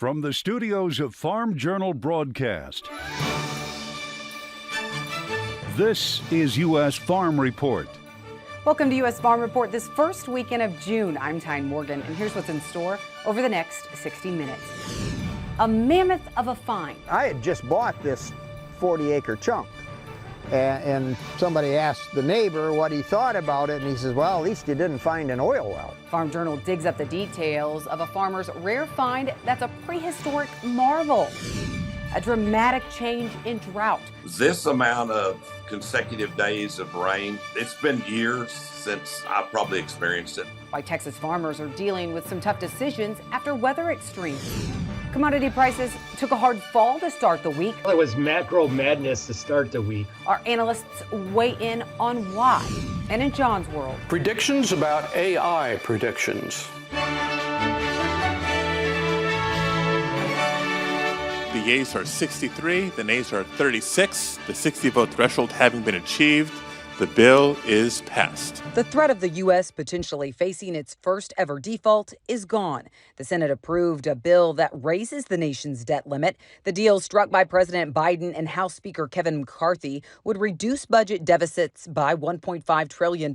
From the studios of Farm Journal Broadcast, this is U.S. Farm Report. Welcome to U.S. Farm Report this first weekend of June. I'm Tyne Morgan, and here's what's in store over the next 60 minutes. A mammoth of a find. I had just bought this 40-acre chunk, and somebody asked the neighbor what he thought about it, and he says, well, at least you didn't find an oil well. Farm Journal digs up the details of a farmer's rare find that's a prehistoric marvel. A dramatic change in drought. This amount of consecutive days of rain, it's been years since I probably experienced it. Why Texas farmers are dealing with some tough decisions after weather extremes. Commodity prices took a hard fall to start the week. It was macro madness to start the week. Our analysts weigh in on why. And in John's world, predictions about AI predictions. The yeas are 63, the nays are 36, the 60-vote threshold having been achieved. The bill is passed. The threat of the U.S. potentially facing its first ever default is gone. The Senate approved a bill that raises the nation's debt limit. The deal struck by President Biden and House Speaker Kevin McCarthy would reduce budget deficits by $1.5 trillion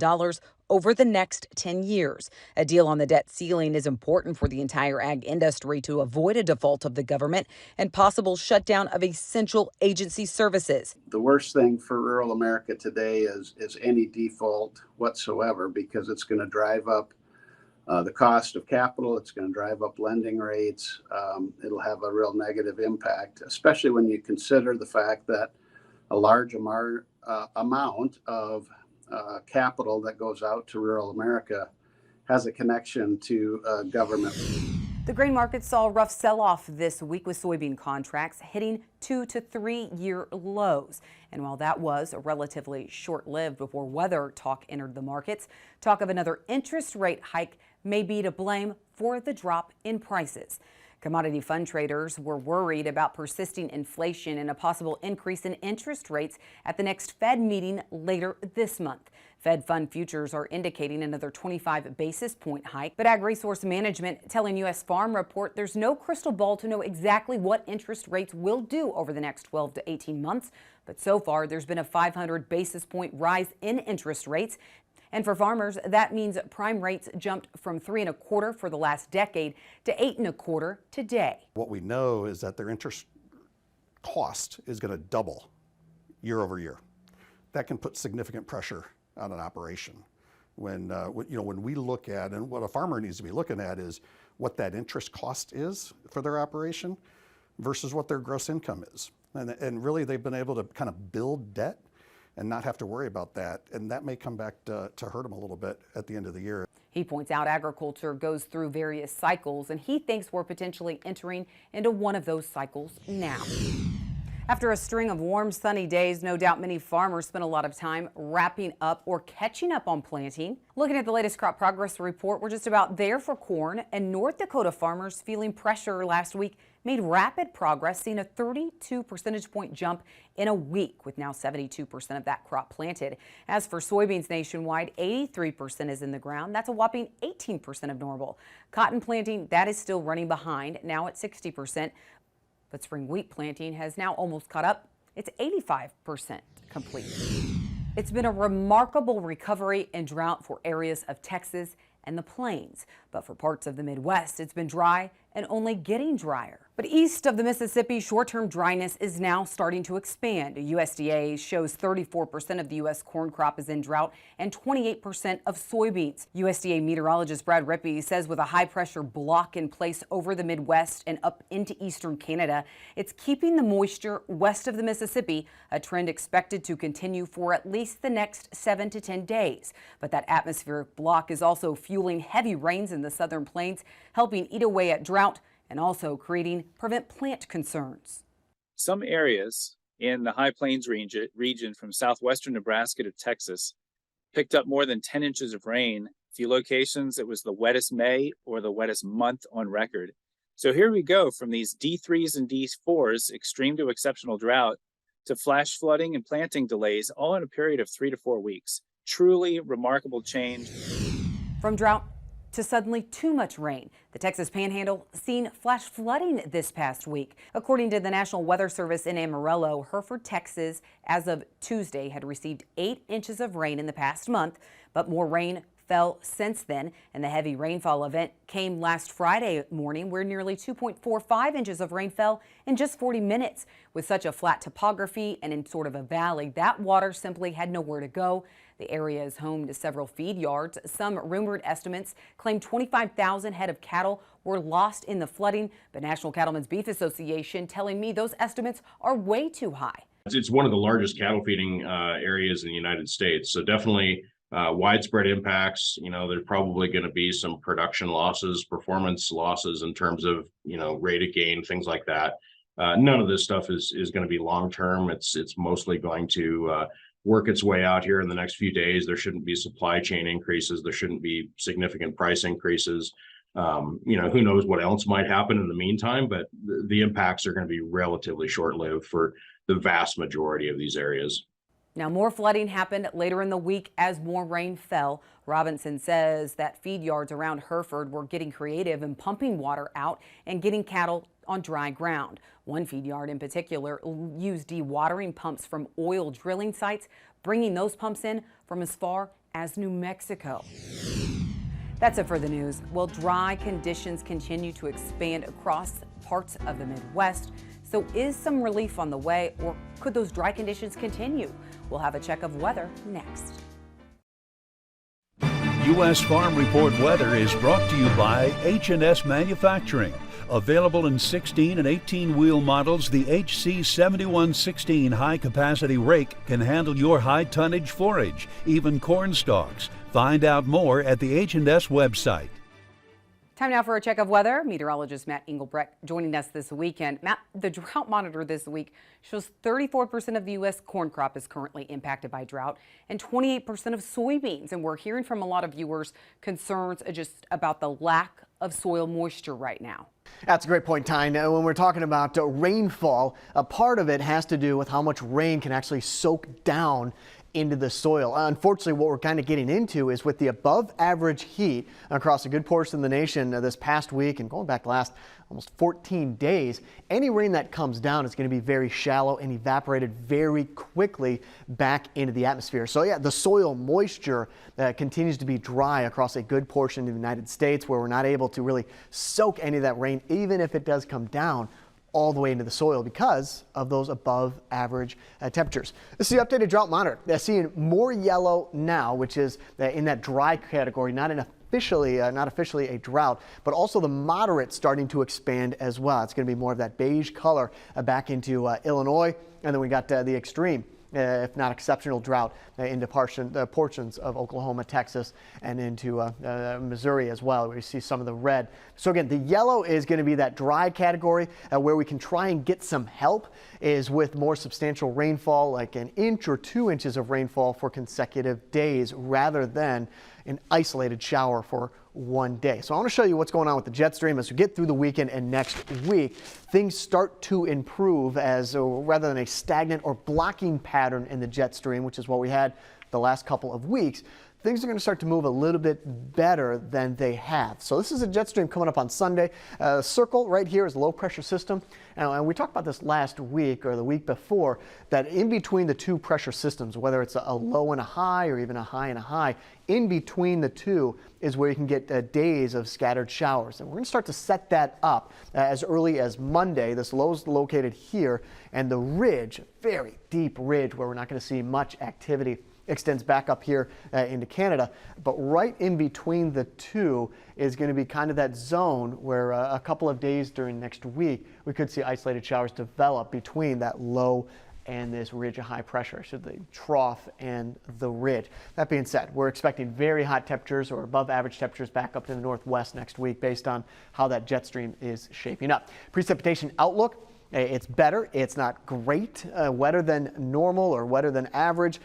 over the next 10 years. A deal on the debt ceiling is important for the entire ag industry to avoid a default of the government and possible shutdown of essential agency services. The worst thing for rural America today is any default whatsoever, because it's going to drive up the cost of capital. It's going to drive up lending rates. It'll have a real negative impact, especially when you consider the fact that a large amount of capital that goes out to rural America has a connection to government. The grain market saw a rough sell-off this week with soybean contracts hitting 2 to 3 year lows. And while that was relatively short-lived before weather talk entered the markets, talk of another interest rate hike may be to blame for the drop in prices. Commodity fund traders were worried about persisting inflation and a possible increase in interest rates at the next Fed meeting later this month. Fed fund futures are indicating another 25 basis point hike, but Ag Resource Management telling U.S. Farm Report there's no crystal ball to know exactly what interest rates will do over the next 12 to 18 months. But so far, there's been a 500 basis point rise in interest rates. And for farmers, that means prime rates jumped from 3.25% for the last decade to 8.25% today. What we know is that their interest cost is going to double year over year. That can put significant pressure on an operation. When we look at, and what a farmer needs to be looking at is what that interest cost is for their operation versus what their gross income is. And really, they've been able to kind of build debt and not have to worry about that. And that may come back to hurt them a little bit at the end of the year. He points out agriculture goes through various cycles, and he thinks we're potentially entering into one of those cycles now. After a string of warm, sunny days, no doubt many farmers spent a lot of time wrapping up or catching up on planting. Looking at the latest crop progress report, we're just about there for corn, and North Dakota farmers feeling pressure last week made rapid progress, seeing a 32 percentage point jump in a week, with now 72% of that crop planted. As for soybeans nationwide, 83% is in the ground. That's a whopping 18% of normal. Cotton planting, that is still running behind, now at 60%. But spring wheat planting has now almost caught up. It's 85% complete. It's been a remarkable recovery in drought for areas of Texas and the plains. But for parts of the Midwest, it's been dry and only getting drier. But east of the Mississippi, short-term dryness is now starting to expand. USDA shows 34% of the U.S. corn crop is in drought and 28% of soybeans. USDA meteorologist Brad Rippey says with a high-pressure block in place over the Midwest and up into eastern Canada, it's keeping the moisture west of the Mississippi, a trend expected to continue for at least the next 7 to 10 days. But that atmospheric block is also fueling heavy rains in the southern plains, helping eat away at drought and also prevent plant concerns. Some areas in the High Plains region from southwestern Nebraska to Texas picked up more than 10 inches of rain. A few locations, it was the wettest May or the wettest month on record. So here we go from these D3s and D4s, extreme to exceptional drought, to flash flooding and planting delays, all in a period of 3 to 4 weeks. Truly remarkable change. From drought to suddenly too much rain. The Texas Panhandle seen flash flooding this past week. According to the National Weather Service in Amarillo, Hereford, Texas, as of Tuesday, had received 8 inches of rain in the past month, but more rain fell since then, and the heavy rainfall event came last Friday morning, where nearly 2.45 inches of rain fell in just 40 minutes. With such a flat topography and in sort of a valley, that water simply had nowhere to go. The area is home to several feed yards. Some rumored estimates claim 25,000 head of cattle were lost in the flooding, but National Cattlemen's Beef Association telling me those estimates are way too high. It's one of the largest cattle feeding areas in the United States, so definitely widespread impacts. There's probably going to be some production losses, performance losses in terms of, rate of gain, things like that. None of this stuff is going to be long term. It's mostly going to work its way out here in the next few days. There shouldn't be supply chain increases. There shouldn't be significant price increases. Who knows what else might happen in the meantime, but the impacts are going to be relatively short-lived for the vast majority of these areas. Now, more flooding happened later in the week as more rain fell. Robinson says that feed yards around Hereford were getting creative and pumping water out and getting cattle on dry ground. One feed yard in particular used dewatering pumps from oil drilling sites, bringing those pumps in from as far as New Mexico. That's it for the news. Well, dry conditions continue to expand across parts of the Midwest. So is some relief on the way, or could those dry conditions continue? We'll have a check of weather next. U.S. Farm Report weather is brought to you by H&S Manufacturing. Available in 16 and 18-wheel models, the HC7116 high-capacity rake can handle your high-tonnage forage, even corn stalks. Find out more at the H&S website. Time now for a check of weather. Meteorologist Matt Engelbrecht joining us this weekend. Matt, the drought monitor this week shows 34% of the U.S. corn crop is currently impacted by drought and 28% of soybeans. And we're hearing from a lot of viewers concerns just about the lack of soil moisture right now. That's a great point, Tyne. When we're talking about rainfall, a part of it has to do with how much rain can actually soak down into the soil. Unfortunately, what we're kind of getting into is with the above average heat across a good portion of the nation this past week and going back last almost 14 days, any rain that comes down is going to be very shallow and evaporated very quickly back into the atmosphere. So yeah, the soil moisture continues to be dry across a good portion of the United States, where we're not able to really soak any of that rain, even if it does come down all the way into the soil because of those above average temperatures. This is the updated drought monitor. They're seeing more yellow now, which is in that dry category, not officially a drought, but also the moderate starting to expand as well. It's going to be more of that beige color back into Illinois, and then we got the extreme, if not exceptional, drought into portions of Oklahoma, Texas, and into Missouri as well, where you see some of the red. So again, the yellow is going to be that dry category. Where we can try and get some help is with more substantial rainfall, like an inch or 2 inches of rainfall for consecutive days, rather than an isolated shower for one day. So I want to show you what's going on with the jet stream as we get through the weekend and next week. Things start to improve as rather than a stagnant or blocking pattern in the jet stream, which is what we had the last couple of weeks. Things are going to start to move a little bit better than they have. So this is a jet stream coming up on Sunday. Circle right here is a low pressure system. And we talked about this last week or the week before, that in between the two pressure systems, whether it's a low and a high or even a high and a high, in between the two is where you can get days of scattered showers. And we're going to start to set that up as early as Monday. This low is located here, and the ridge, very deep ridge where we're not going to see much activity, extends back up here into Canada. But right in between the two is going to be kind of that zone where a couple of days during next week we could see isolated showers develop between that low and this ridge of high pressure, so the trough and the ridge. That being said, we're expecting very hot temperatures or above average temperatures back up to the northwest next week based on how that jet stream is shaping up. Precipitation outlook. It's better. It's not great. Wetter than normal or wetter than average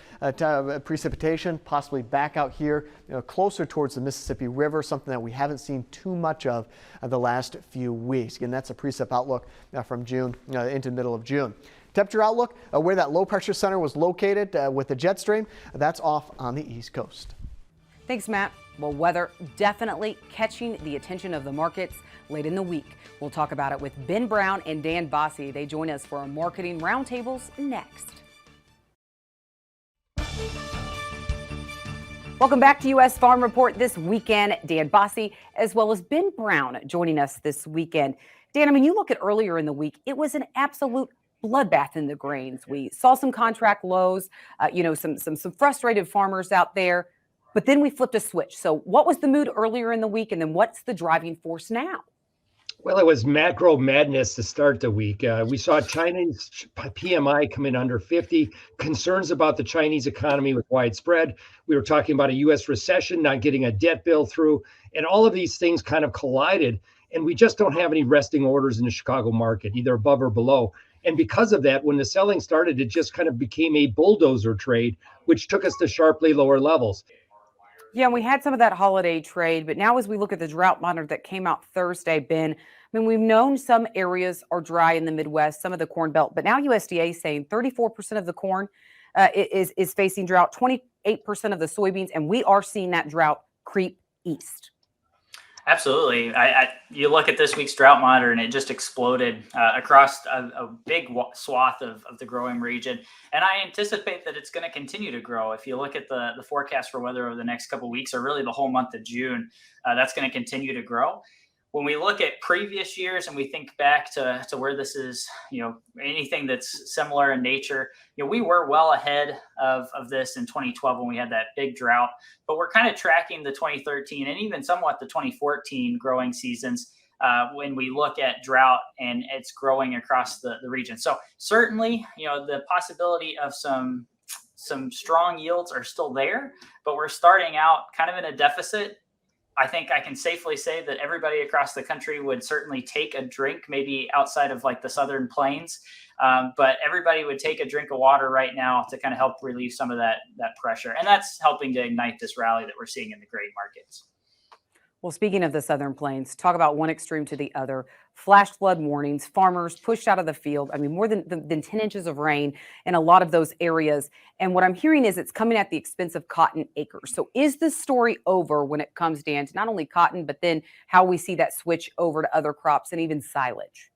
precipitation, possibly back out here, closer towards the Mississippi River, something that we haven't seen too much of the last few weeks. Again, that's a precip outlook from June into the middle of June. Temperature outlook, where that low pressure center was located with the jet stream, that's off on the East Coast. Thanks, Matt. Well, weather definitely catching the attention of the markets late in the week. We'll talk about it with Ben Brown and Dan Bossy. They join us for our marketing roundtables next. Welcome back to U.S. Farm Report this weekend. Dan Bossy as well as Ben Brown joining us this weekend. Dan, I mean, you look at earlier in the week, it was an absolute bloodbath in the grains. We saw some contract lows, some frustrated farmers out there, but then we flipped a switch. So what was the mood earlier in the week, and then what's the driving force now? Well, it was macro madness to start the week. We saw China's PMI come in under 50, concerns about the Chinese economy was widespread. We were talking about a U.S. recession, not getting a debt bill through, and all of these things kind of collided. And we just don't have any resting orders in the Chicago market, either above or below. And because of that, when the selling started, it just kind of became a bulldozer trade, which took us to sharply lower levels. Yeah, and we had some of that holiday trade, but now as we look at the drought monitor that came out Thursday, Ben, I mean, we've known some areas are dry in the Midwest, some of the Corn Belt, but now USDA is saying 34% of the corn is facing drought, 28% of the soybeans, and we are seeing that drought creep east. Absolutely. You look at this week's drought monitor and it just exploded across a big swath of the growing region. And I anticipate that it's going to continue to grow. If you look at the forecast for weather over the next couple of weeks, or really the whole month of June, that's going to continue to grow. When we look at previous years and we think back to where this is, anything that's similar in nature, we were well ahead of this in 2012 when we had that big drought, but we're kind of tracking the 2013 and even somewhat the 2014 growing seasons when we look at drought and it's growing across the region. So certainly, the possibility of some strong yields are still there, but we're starting out kind of in a deficit. I think I can safely say that everybody across the country would certainly take a drink, maybe outside of like the southern plains, but everybody would take a drink of water right now to kind of help relieve some of that pressure. And that's helping to ignite this rally that we're seeing in the grain markets. Well, speaking of the southern plains, talk about one extreme to the other. Flash flood warnings, farmers pushed out of the field. I mean, more than 10 inches of rain in a lot of those areas. And what I'm hearing is it's coming at the expense of cotton acres. So is this story over when it comes down to not only cotton, but then how we see that switch over to other crops and even silage?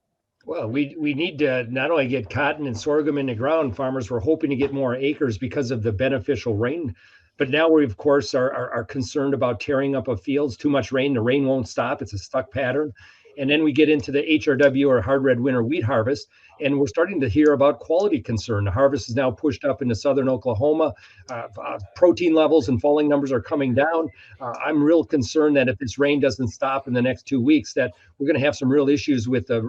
Well, we need to not only get cotton and sorghum in the ground. Farmers were hoping to get more acres because of the beneficial rain. But now we, of course, are concerned about tearing up of fields. Too much rain, the rain won't stop. It's a stuck pattern. And then we get into the HRW, or hard red winter wheat harvest, and we're starting to hear about quality concern. The harvest is now pushed up into southern Oklahoma. Protein levels and falling numbers are coming down. I'm real concerned that if this rain doesn't stop in the next 2 weeks, that we're going to have some real issues with the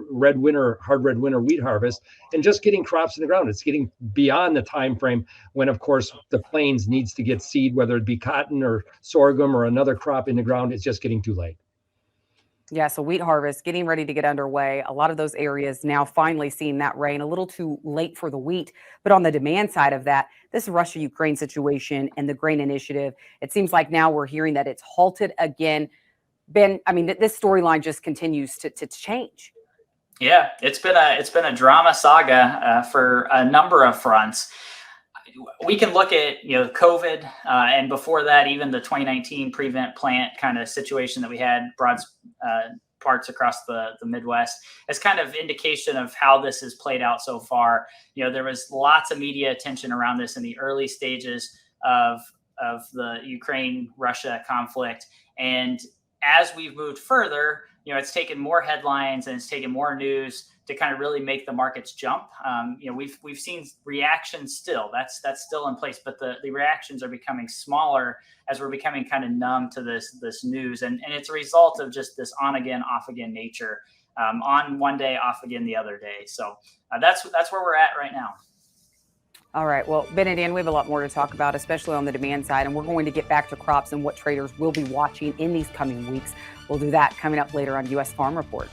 hard red winter wheat harvest and just getting crops in the ground. It's getting beyond the time frame when, of course, the plains needs to get seed, whether it be cotton or sorghum or another crop in the ground. It's just getting too late. Yeah, so wheat harvest getting ready to get underway. A lot of those areas now finally seeing that rain, a little too late for the wheat. But on the demand side of that, this Russia-Ukraine situation and the grain initiative, it seems like now we're hearing that it's halted again. Ben, I mean, this storyline just continues to change. Yeah, it's been a drama saga for a number of fronts. We can look at COVID and before that, even the 2019 prevent plant kind of situation that we had broad parts across the Midwest as kind of indication of how this has played out so far. There was lots of media attention around this in the early stages of the Ukraine-Russia conflict, and as we've moved further, it's taken more headlines and it's taken more news to kind of really make the markets jump. We've seen reactions still. That's still in place, but the reactions are becoming smaller as we're becoming kind of numb to this news, and it's a result of just this on again, off again nature. On one day, off again the other day. So that's where we're at right now. All right. Well, Ben and Dan, we have a lot more to talk about, especially on the demand side, and we're going to get back to crops and what traders will be watching in these coming weeks. We'll do that coming up later on U.S. Farm Report.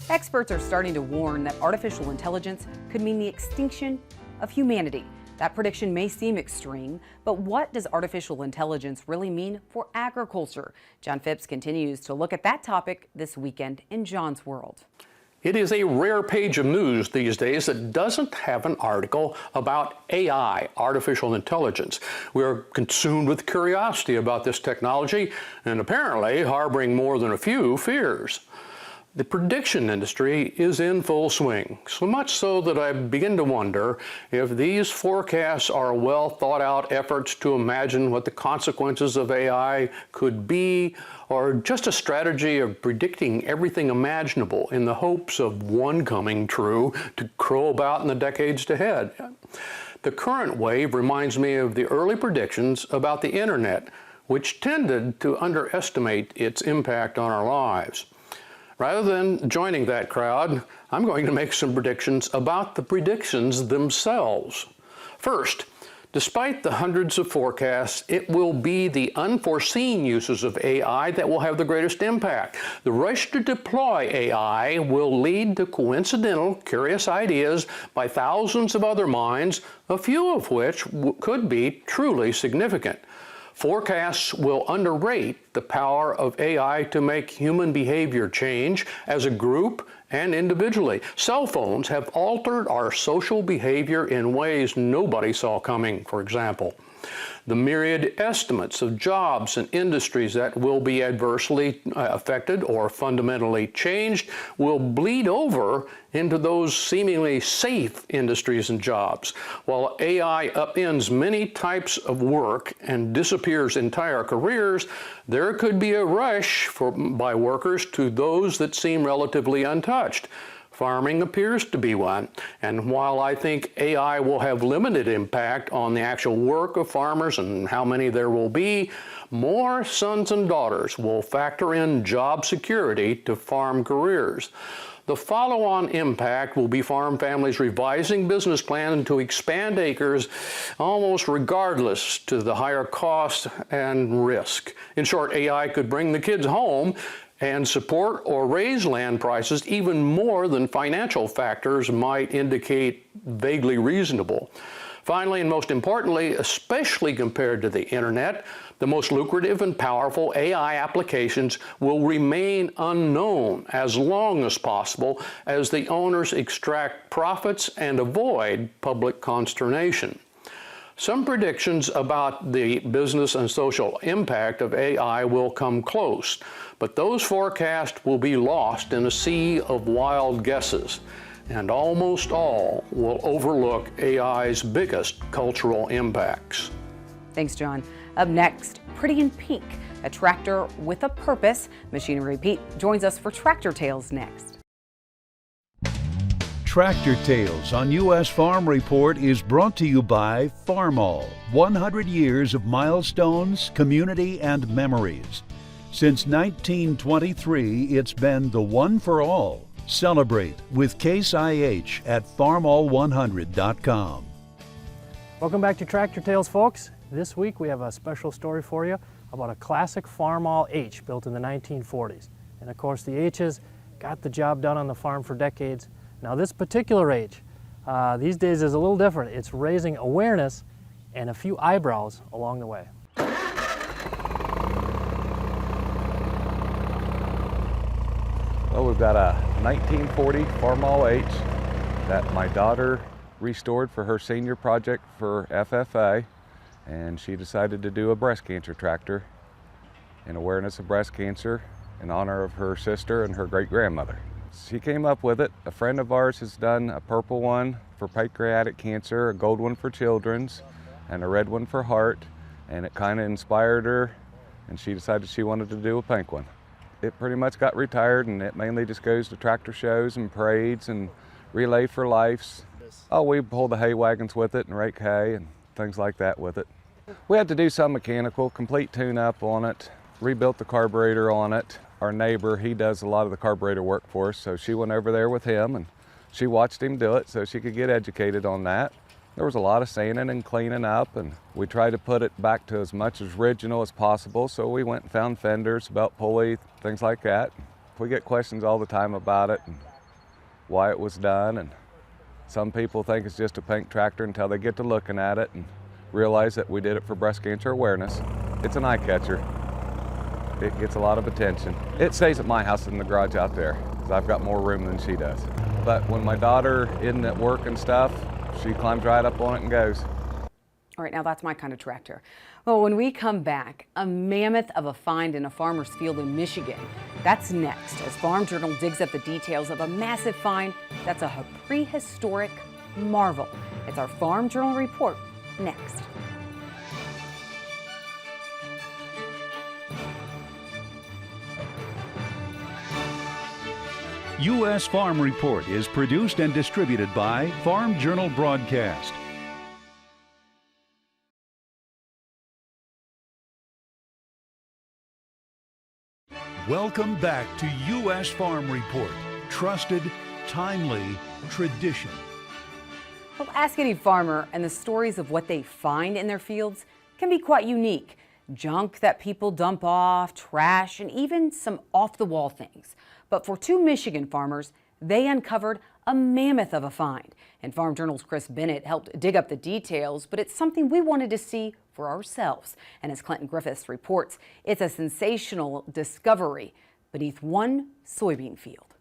Experts are starting to warn that artificial intelligence could mean the extinction of humanity. That prediction may seem extreme, but what does artificial intelligence really mean for agriculture? John Phipps continues to look at that topic this weekend in John's World. It is a rare page of news these days that doesn't have an article about AI, artificial intelligence. We're consumed with curiosity about this technology and apparently harboring more than a few fears. The prediction industry is in full swing, so much so that I begin to wonder if these forecasts are well thought out efforts to imagine what the consequences of AI could be, or just a strategy of predicting everything imaginable in the hopes of one coming true to crow about in the decades ahead. The current wave reminds me of the early predictions about the internet, which tended to underestimate its impact on our lives. Rather than joining that crowd, I'm going to make some predictions about the predictions themselves. First, despite the hundreds of forecasts, it will be the unforeseen uses of AI that will have the greatest impact. The rush to deploy AI will lead to coincidental, curious ideas by thousands of other minds, a few of which could be truly significant. Forecasts will underrate the power of AI to make human behavior change as a group and individually. Cell phones have altered our social behavior in ways nobody saw coming, for example. The myriad estimates of jobs and industries that will be adversely affected or fundamentally changed will bleed over into those seemingly safe industries and jobs. While AI upends many types of work and disappears entire careers, there could be a rush by workers to those that seem relatively untouched. Farming appears to be one, and while I think AI will have limited impact on the actual work of farmers and how many there will be, more sons and daughters will factor in job security to farm careers. The follow-on impact will be farm families revising business plans to expand acres almost regardless to the higher cost and risk. In short, AI could bring the kids home and support or raise land prices even more than financial factors might indicate vaguely reasonable. Finally, and most importantly, especially compared to the internet, the most lucrative and powerful AI applications will remain unknown as long as possible as the owners extract profits and avoid public consternation. Some predictions about the business and social impact of AI will come close, but those forecasts will be lost in a sea of wild guesses, and almost all will overlook AI's biggest cultural impacts. Thanks, John. Up next, Pretty in Pink, a tractor with a purpose. Machinery Pete joins us for Tractor Tales next. Tractor Tales on U.S. Farm Report is brought to you by Farmall. 100 years of milestones, community, and memories. Since 1923, it's been the one for all. Celebrate with Case IH at farmall100.com. Welcome back to Tractor Tales, folks. This week we have a special story for you about a classic Farmall H built in the 1940s. And of course, the H's got the job done on the farm for decades. Now this particular H, these days is a little different. It's raising awareness and a few eyebrows along the way. Well, we've got a 1940 Farmall H that my daughter restored for her senior project for FFA, and she decided to do a breast cancer tractor in awareness of breast cancer in honor of her sister and her great-grandmother. She came up with it. A friend of ours has done a purple one for pancreatic cancer, a gold one for children's, and a red one for heart, and it kind of inspired her, and she decided she wanted to do a pink one. It pretty much got retired, and it mainly just goes to tractor shows and parades and Relay for Lifes. Oh, we pull the hay wagons with it and rake hay and things like that with it. We had to do some mechanical, complete tune-up on it, rebuilt the carburetor on it. Our neighbor, he does a lot of the carburetor work for us, so she went over there with him and she watched him do it so she could get educated on that. There was a lot of sanding and cleaning up, and we tried to put it back to as much as original as possible, so we went and found fenders, belt pulley, things like that. We get questions all the time about it and why it was done, and some people think it's just a pink tractor until they get to looking at it and realize that we did it for breast cancer awareness. It's an eye catcher. It gets a lot of attention. It stays at my house in the garage out there. because I've got more room than she does. But when my daughter isn't at work and stuff, she climbs right up on it and goes. All right, now that's my kind of tractor. Well, when we come back, a mammoth of a find in a farmer's field in Michigan. That's next, as Farm Journal digs up the details of a massive find that's a prehistoric marvel. It's our Farm Journal report next. U.S. Farm Report is produced and distributed by Farm Journal Broadcast. Welcome back to U.S. Farm Report. Trusted, timely, tradition. Well, ask any farmer, and the stories of what they find in their fields can be quite unique. Junk that people dump off, trash, and even some off-the-wall things. But for two Michigan farmers, they uncovered a mammoth of a find. And Farm Journal's Chris Bennett helped dig up the details, but it's something we wanted to see for ourselves. And as Clinton Griffiths reports, it's a sensational discovery beneath one soybean field.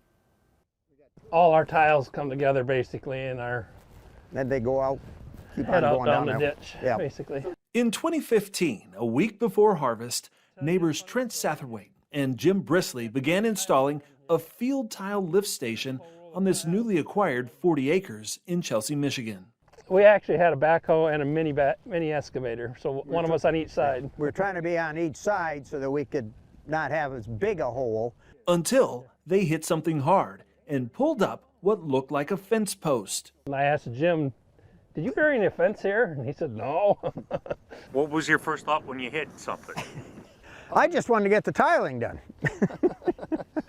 All our tiles come together basically in our... Then they go out, keep head on out going down down the there. ditch, Yeah. basically. In 2015, a week before harvest, neighbors Trent Satterwhite and Jim Brisley began installing a field tile lift station on this newly acquired 40 acres in Chelsea, Michigan. We actually had a backhoe and a mini excavator, so one of us on each side. We're trying to be on each side so that we could not have as big a hole. Until they hit something hard and pulled up what looked like a fence post. And I asked Jim, did you bury any fence here? And he said, no. What was your first thought when you hit something? I just wanted to get the tiling done.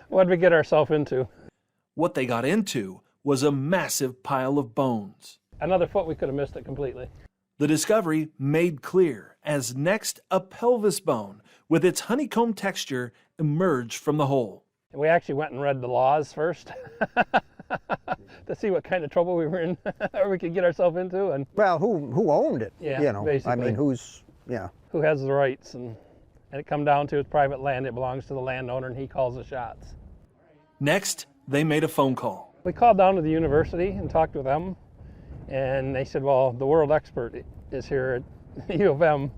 What did we get ourselves into? What they got into was a massive pile of bones. Another foot, we could have missed it completely. The discovery made clear as next a pelvis bone with its honeycomb texture emerged from the hole. We actually went and read the laws first to see what kind of trouble we were in or we could get ourselves into. And well, who owned it? Yeah, you know, basically. I mean, who has the rights, and it come down to it's private land. It belongs to the landowner, and he calls the shots. Next, they made a phone call. We called down to the university and talked with them, and they said, well, the world expert is here at U of M.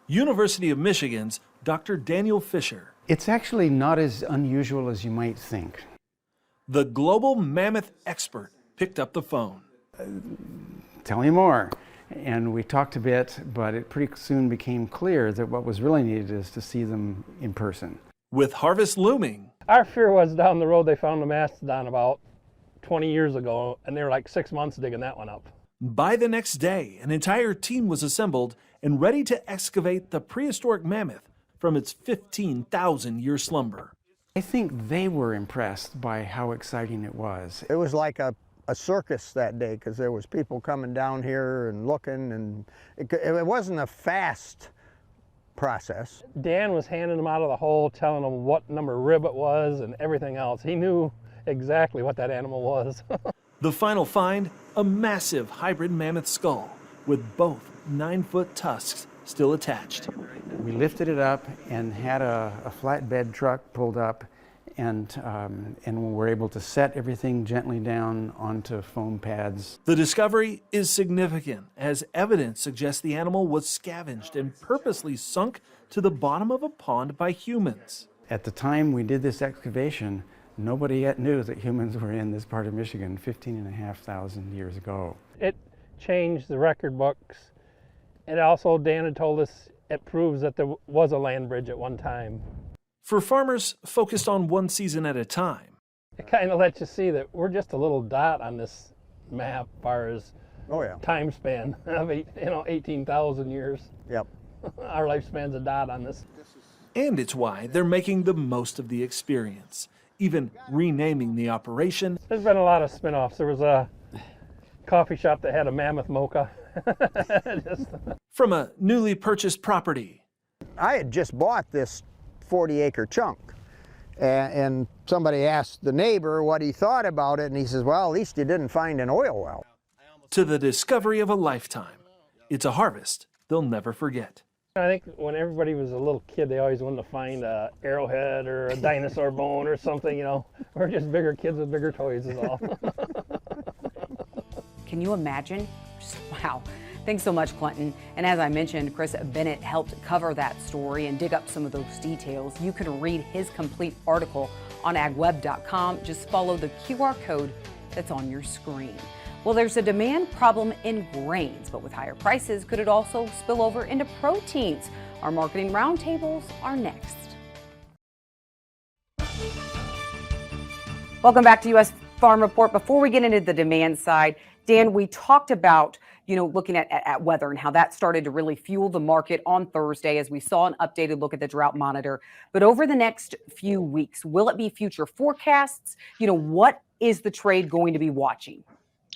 University of Michigan's Dr. Daniel Fisher. It's actually not as unusual as you might think. The global mammoth expert picked up the phone. Tell me more. And we talked a bit, but it pretty soon became clear that what was really needed is to see them in person. With harvest looming. Our fear was down the road they found a mastodon about 20 years ago, and they were like 6 months digging that one up. By the next day, an entire team was assembled and ready to excavate the prehistoric mammoth from its 15,000-year slumber. I think they were impressed by how exciting it was. It was like a circus that day because there was people coming down here and looking, and it wasn't a fast process. Dan was handing them out of the hole, telling them what number rib it was and everything else. He knew exactly what that animal was. The final find, a massive hybrid mammoth skull with both 9-foot tusks still attached. We lifted it up and had a flatbed truck pulled up, and we were able to set everything gently down onto foam pads. The discovery is significant as evidence suggests the animal was scavenged and purposely sunk to the bottom of a pond by humans. At the time we did this excavation, nobody yet knew that humans were in this part of Michigan 15,500 years ago. It changed the record books. And also, Dan had told us it proves that there was a land bridge at one time. For farmers focused on one season at a time. It kind of lets you see that we're just a little dot on this map as far as time span of 18,000 years. Yep. Our lifespan's a dot on this. And it's why they're making the most of the experience, even renaming the operation. There's been a lot of spin-offs. There was a coffee shop that had a mammoth mocha. From a newly purchased property. I had just bought this 40-acre chunk, and somebody asked the neighbor what he thought about it, and he says, well, at least you didn't find an oil well. To the discovery of a lifetime. It's a harvest they'll never forget. I think when everybody was a little kid, they always wanted to find a arrowhead or a dinosaur bone or something, you know. We're just bigger kids with bigger toys is all. Can you imagine? Wow. Thanks so much, Clinton. And as I mentioned, Chris Bennett helped cover that story and dig up some of those details. You can read his complete article on agweb.com. Just follow the QR code that's on your screen. Well, there's a demand problem in grains, but with higher prices, could it also spill over into proteins? Our marketing roundtables are next. Welcome back to U.S. Farm Report. Before we get into the demand side, Dan, we talked about, looking at weather and how that started to really fuel the market on Thursday as we saw an updated look at the drought monitor. But over the next few weeks, will it be future forecasts? What is the trade going to be watching?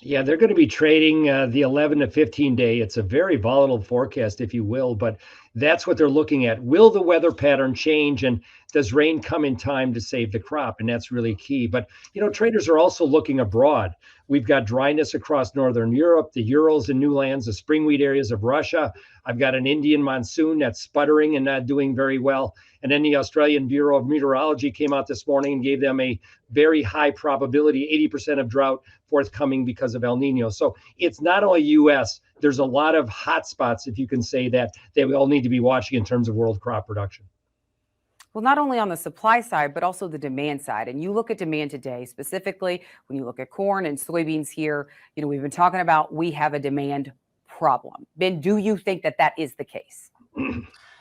Yeah, they're going to be trading the 11 to 15 day. It's a very volatile forecast, if you will, but that's what they're looking at. Will the weather pattern change, and does rain come in time to save the crop? And that's really key. But, traders are also looking abroad. We've got dryness across Northern Europe, the Urals and new lands, the spring wheat areas of Russia. I've got an Indian monsoon that's sputtering and not doing very well. And then the Australian Bureau of Meteorology came out this morning and gave them a very high probability, 80% of drought forthcoming because of El Nino. So it's not only U.S., there's a lot of hot spots, if you can say that we all need to be watching in terms of world crop production. Well, not only on the supply side, but also the demand side. And you look at demand today, specifically when you look at corn and soybeans here, we've been talking about we have a demand problem. Ben, do you think that is the case?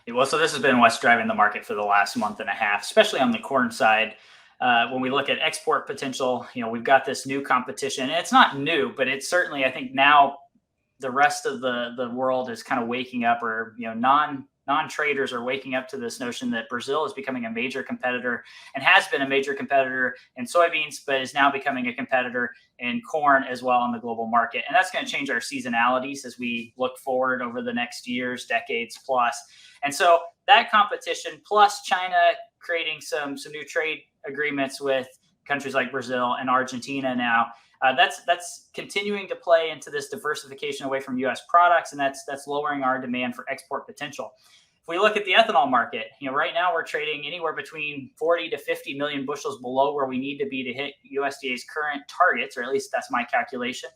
Well, so this has been what's driving the market for the last month and a half, especially on the corn side. When we look at export potential, we've got this new competition. And it's not new, but it's certainly, I think now the rest of the world is kind of waking up, or, non-traders are waking up to this notion that Brazil is becoming a major competitor and has been a major competitor in soybeans, but is now becoming a competitor in corn as well in the global market. And that's going to change our seasonalities as we look forward over the next years, decades plus. And so that competition, plus China creating some new trade agreements with countries like Brazil and Argentina now, that's continuing to play into this diversification away from U.S. products, and that's lowering our demand for export potential. If we look at the ethanol market, right now we're trading anywhere between 40 to 50 million bushels below where we need to be to hit USDA's current targets, or at least that's my calculation.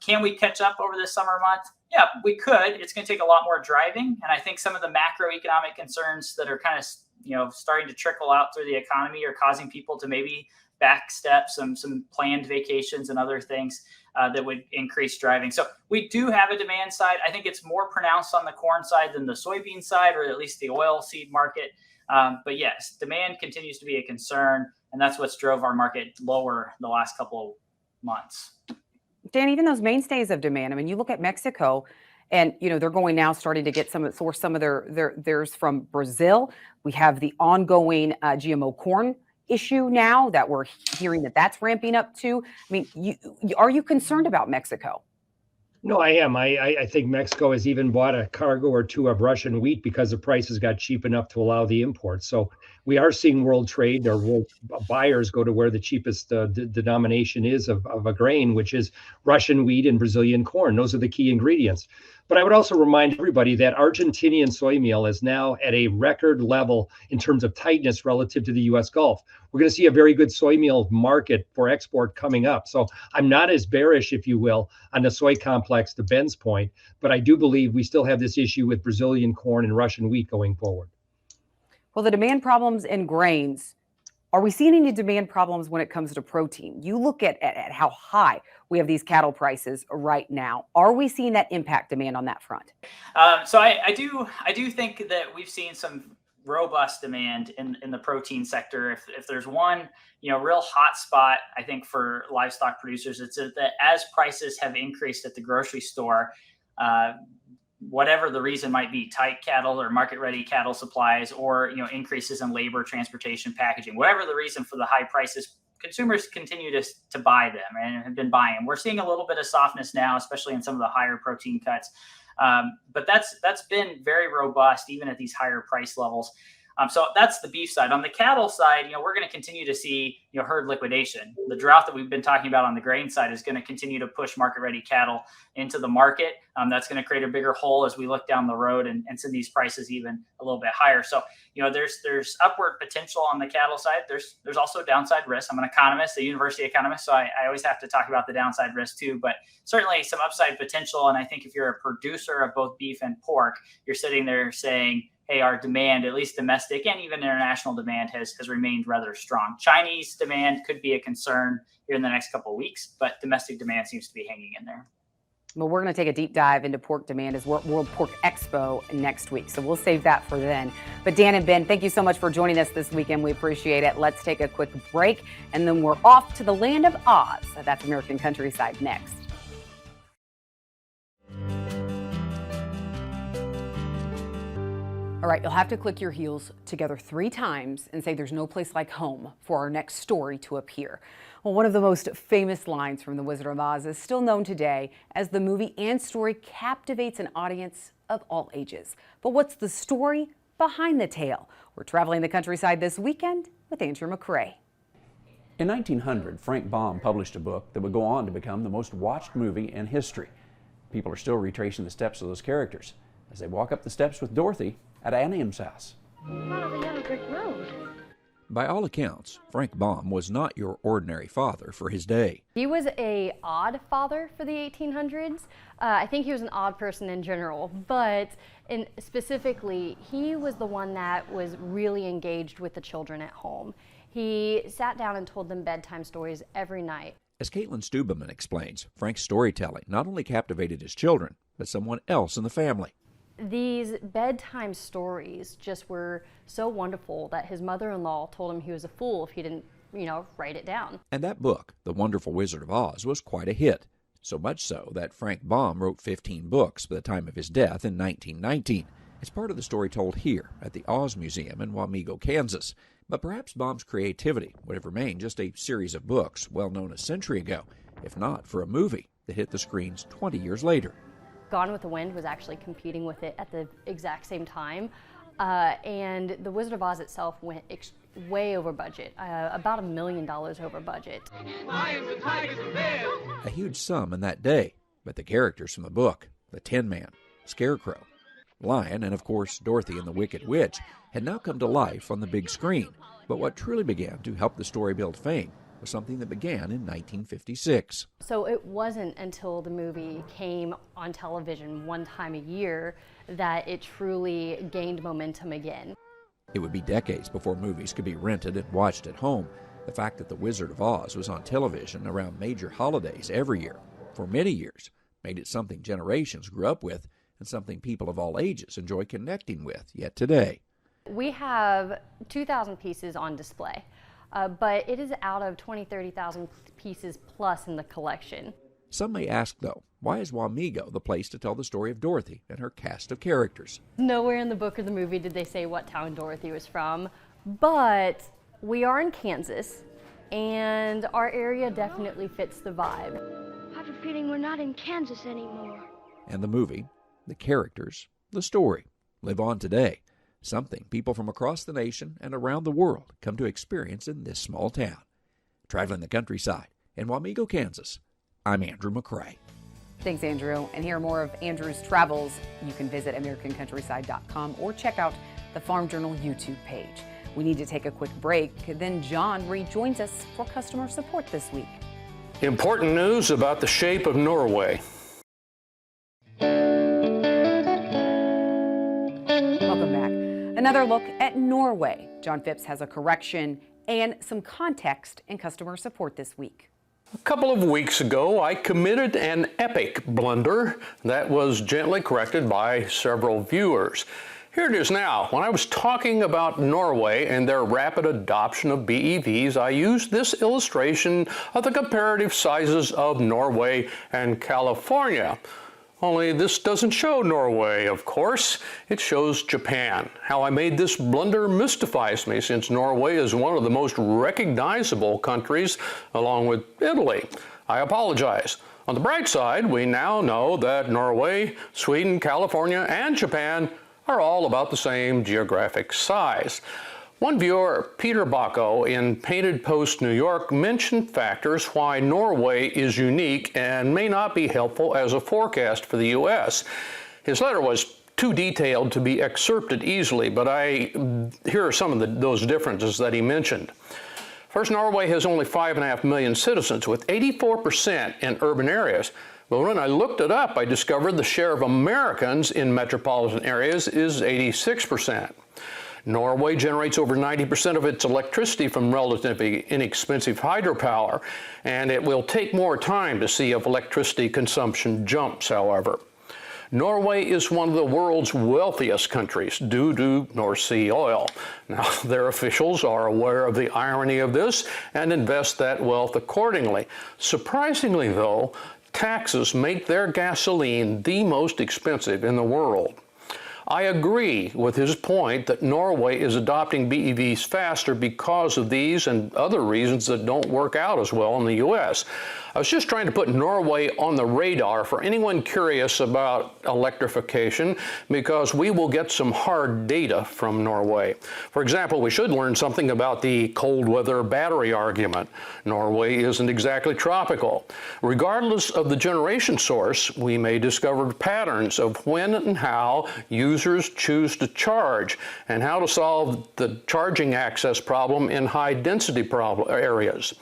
Can we catch up over this summer month? Yeah, we could. It's going to take a lot more driving, and I think some of the macroeconomic concerns that are kind of starting to trickle out through the economy are causing people to maybe backstep some planned vacations and other things that would increase driving. So we do have a demand side. I think it's more pronounced on the corn side than the soybean side, or at least the oil seed market. But yes, demand continues to be a concern, and that's what's drove our market lower the last couple of months. Dan, even those mainstays of demand, I mean, you look at Mexico, and they're going now starting to get source some of theirs from Brazil. We have the ongoing GMO corn issue now that we're hearing that's ramping up too. I mean, are you concerned about Mexico? No, I am. I think Mexico has even bought a cargo or two of Russian wheat because the prices got cheap enough to allow the import. So we are seeing world trade, or world buyers go to where the cheapest denomination is of a grain, which is Russian wheat and Brazilian corn. Those are the key ingredients. But I would also remind everybody that Argentinian soy meal is now at a record level in terms of tightness relative to the U.S. Gulf. We're going to see a very good soy meal market for export coming up. So I'm not as bearish, if you will, on the soy complex to Ben's point, but I do believe we still have this issue with Brazilian corn and Russian wheat going forward. Well, the demand problems in grains, are we seeing any demand problems when it comes to protein? You look at how high we have these cattle prices right now. Are we seeing that impact demand on that front? So I do think that we've seen some robust demand in the protein sector. If there's one, real hot spot, I think for livestock producers, it's that as prices have increased at the grocery store, whatever the reason might be, tight cattle or market ready cattle supplies, or, increases in labor, transportation, packaging, whatever the reason for the high prices, consumers continue to buy them and have been buying them. We're seeing a little bit of softness now, especially in some of the higher protein cuts. But that's been very robust, even at these higher price levels. So that's the beef side. On the cattle side, we're going to continue to see, herd liquidation. The drought that we've been talking about on the grain side is going to continue to push market-ready cattle into the market. That's going to create a bigger hole as we look down the road and send these prices even a little bit higher. So, there's upward potential on the cattle side. There's also downside risk. I'm an economist, a university economist, so I always have to talk about the downside risk too, but certainly some upside potential. And I think if you're a producer of both beef and pork, you're sitting there saying, hey, our demand, at least domestic and even international demand, has remained rather strong. Chinese demand could be a concern here in the next couple of weeks, but domestic demand seems to be hanging in there. Well, we're going to take a deep dive into pork demand as World Pork Expo next week, so we'll save that for then. But Dan and Ben, thank you so much for joining us this weekend. We appreciate it. Let's take a quick break, and then we're off to the land of Oz. That's American Countryside next. All right, you'll have to click your heels together 3 times and say there's no place like home for our next story to appear. Well, one of the most famous lines from The Wizard of Oz is still known today as the movie and story captivates an audience of all ages. But what's the story behind the tale? We're traveling the countryside this weekend with Andrew McCrae. In 1900, Frank Baum published a book that would go on to become the most watched movie in history. People are still retracing the steps of those characters as they walk up the steps with Dorothy at Anniam's house. Follow the yellow brick road. By all accounts, Frank Baum was not your ordinary father for his day. He was an odd father for the 1800s. I think he was an odd person in general, but specifically, he was the one that was really engaged with the children at home. He sat down and told them bedtime stories every night. As Caitlin Stubeman explains, Frank's storytelling not only captivated his children, but someone else in the family. These bedtime stories just were so wonderful that his mother-in-law told him he was a fool if he didn't, write it down. And that book, The Wonderful Wizard of Oz, was quite a hit. So much so that Frank Baum wrote 15 books by the time of his death in 1919. It's part of the story told here at the Oz Museum in Wamego, Kansas. But perhaps Baum's creativity would have remained just a series of books well known a century ago, if not for a movie that hit the screens 20 years later. Gone with the Wind was actually competing with it at the exact same time, and The Wizard of Oz itself went way over budget, about $1 million over budget. A huge sum in that day, but the characters from the book, the Tin Man, Scarecrow, Lion, and of course Dorothy and the Wicked Witch, had now come to life on the big screen. But what truly began to help the story build fame was something that began in 1956. So it wasn't until the movie came on television one time a year that it truly gained momentum again. It would be decades before movies could be rented and watched at home. The fact that The Wizard of Oz was on television around major holidays every year for many years made it something generations grew up with and something people of all ages enjoy connecting with yet today. We have 2,000 pieces on display. But it is out of 30,000 pieces plus in the collection. Some may ask, though, why is Wamego the place to tell the story of Dorothy and her cast of characters? Nowhere in the book or the movie did they say what town Dorothy was from, but we are in Kansas, and our area definitely fits the vibe. I have a feeling we're not in Kansas anymore. And the movie, the characters, the story live on today. Something people from across the nation and around the world come to experience in this small town. Traveling the countryside in Wamego, Kansas, I'm Andrew McCrae. Thanks, Andrew. And hear more of Andrew's travels, you can visit AmericanCountryside.com or check out the Farm Journal YouTube page. We need to take a quick break. Then John rejoins us for customer support this week. Important news about the shape of Norway. Welcome back. Another look at Norway. John Phipps has a correction and some context in customer support this week. A couple of weeks ago, I committed an epic blunder that was gently corrected by several viewers. Here it is now. When I was talking about Norway and their rapid adoption of BEVs, I used this illustration of the comparative sizes of Norway and California. Only this doesn't show Norway, of course. It shows Japan. How I made this blunder mystifies me, since Norway is one of the most recognizable countries, along with Italy. I apologize. On the bright side, we now know that Norway, Sweden, California, and Japan are all about the same geographic size. One viewer, Peter Bacco in Painted Post, New York, mentioned factors why Norway is unique and may not be helpful as a forecast for the U.S. His letter was too detailed to be excerpted easily, but here are some of those differences that he mentioned. First, Norway has only 5.5 million citizens, with 84% in urban areas. But when I looked it up, I discovered the share of Americans in metropolitan areas is 86%. Norway generates over 90% of its electricity from relatively inexpensive hydropower, and it will take more time to see if electricity consumption jumps, however. Norway is one of the world's wealthiest countries due to North Sea oil. Now, their officials are aware of the irony of this and invest that wealth accordingly. Surprisingly, though, taxes make their gasoline the most expensive in the world. I agree with his point that Norway is adopting BEVs faster because of these and other reasons that don't work out as well in the U.S. I was just trying to put Norway on the radar for anyone curious about electrification, because we will get some hard data from Norway. For example, we should learn something about the cold weather battery argument. Norway isn't exactly tropical. Regardless of the generation source, we may discover patterns of when and how users choose to charge and how to solve the charging access problem in high density areas.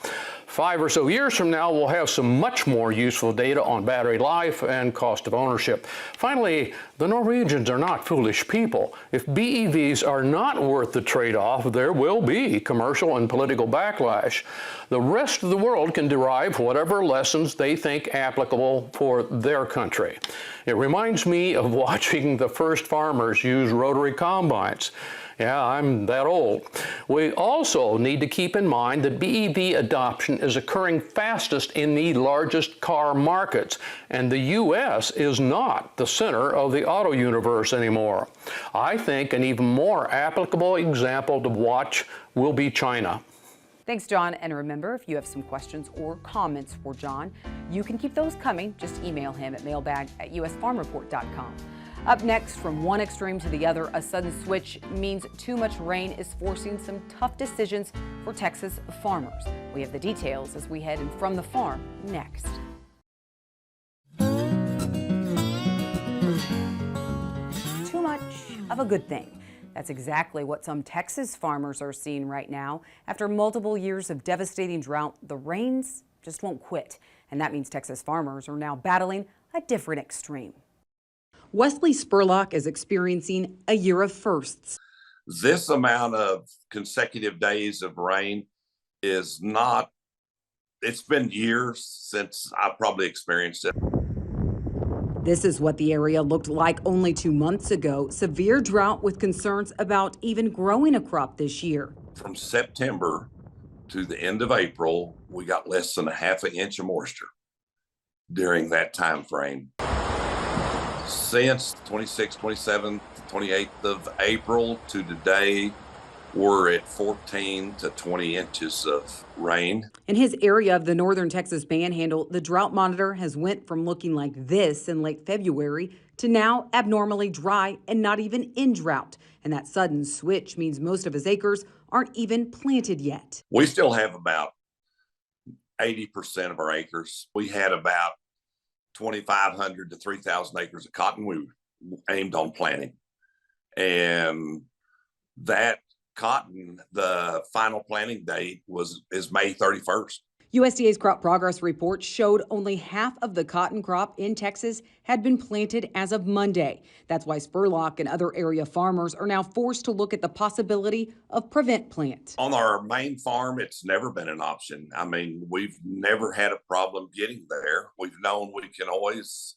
5 or so years from now, we'll have some much more useful data on battery life and cost of ownership. Finally, the Norwegians are not foolish people. If BEVs are not worth the trade-off, there will be commercial and political backlash. The rest of the world can derive whatever lessons they think applicable for their country. It reminds me of watching the first farmers use rotary combines. Yeah, I'm that old. We also need to keep in mind that BEV adoption is occurring fastest in the largest car markets, and the U.S. is not the center of the auto universe anymore. I think an even more applicable example to watch will be China. Thanks, John. And remember, if you have some questions or comments for John, you can keep those coming. Just email him at mailbag@usfarmreport.com. Up next, from one extreme to the other, a sudden switch means too much rain is forcing some tough decisions for Texas farmers. We have the details as we head in From the Farm next. Too much of a good thing. That's exactly what some Texas farmers are seeing right now. After multiple years of devastating drought, the rains just won't quit. And that means Texas farmers are now battling a different extreme. Wesley Spurlock is experiencing a year of firsts. This amount of consecutive days of rain is not, it's been years since I probably experienced it. This is what the area looked like only 2 months ago. Severe drought with concerns about even growing a crop this year. From September to the end of April, we got less than a half an inch of moisture during that time frame. Since 26th, 27th, 28th of April to today, we're at 14 to 20 inches of rain. In his area of the northern Texas Panhandle, the drought monitor has went from looking like this in late February to now abnormally dry and not even in drought. And that sudden switch means most of his acres aren't even planted yet. We still have about 80% of our acres. We had about 2,500 to 3,000 acres of cotton we aimed on planting. And that cotton, the final planting date is May 31st. USDA's crop progress report showed only half of the cotton crop in Texas had been planted as of Monday. That's why Spurlock and other area farmers are now forced to look at the possibility of prevent plant. On our main farm, it's never been an option. I mean, we've never had a problem getting there. We've known we can always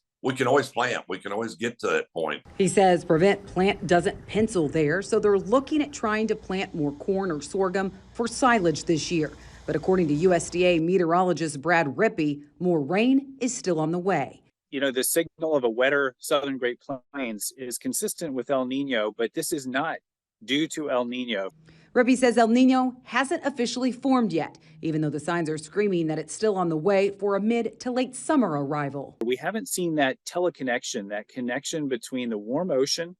plant. We can always get to that point. He says prevent plant doesn't pencil there, so they're looking at trying to plant more corn or sorghum for silage this year. But according to USDA meteorologist Brad Rippey, more rain is still on the way. You know, the signal of a wetter southern Great Plains is consistent with El Nino, but this is not due to El Nino. Rippey says El Nino hasn't officially formed yet, even though the signs are screaming that it's still on the way for a mid to late summer arrival. We haven't seen that teleconnection, that connection between the warm ocean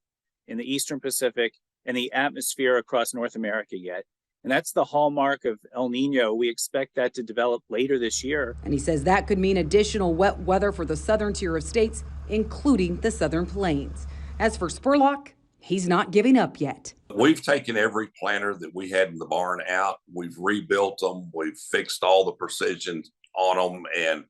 in the Eastern Pacific and the atmosphere across North America yet. And that's the hallmark of El Nino. We expect that to develop later this year. And he says that could mean additional wet weather for the southern tier of states, including the southern plains. As for Spurlock, he's not giving up yet. We've taken every planter that we had in the barn out. We've rebuilt them. We've fixed all the precision on them. And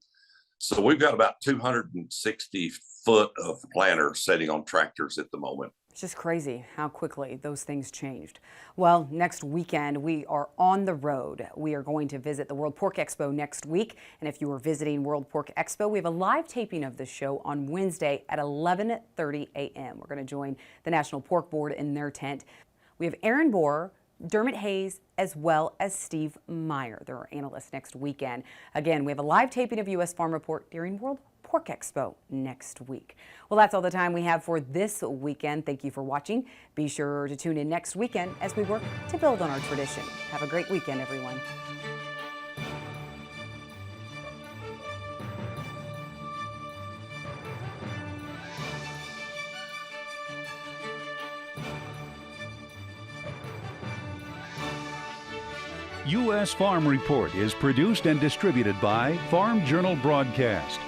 so we've got about 260 foot of planters sitting on tractors at the moment. It's just crazy how quickly those things changed. Well, next weekend, we are on the road. We are going to visit the World Pork Expo next week. And if you are visiting World Pork Expo, we have a live taping of the show on Wednesday at 11:30 a.m. We're going to join the National Pork Board in their tent. We have Aaron Bohr, Dermot Hayes, as well as Steve Meyer. They're our analysts next weekend. Again, we have a live taping of U.S. Farm Report during World Pork Expo next week. Well, that's all the time we have for this weekend. Thank you for watching. Be sure to tune in next weekend as we work to build on our tradition. Have a great weekend, everyone. U.S. Farm Report is produced and distributed by Farm Journal Broadcast.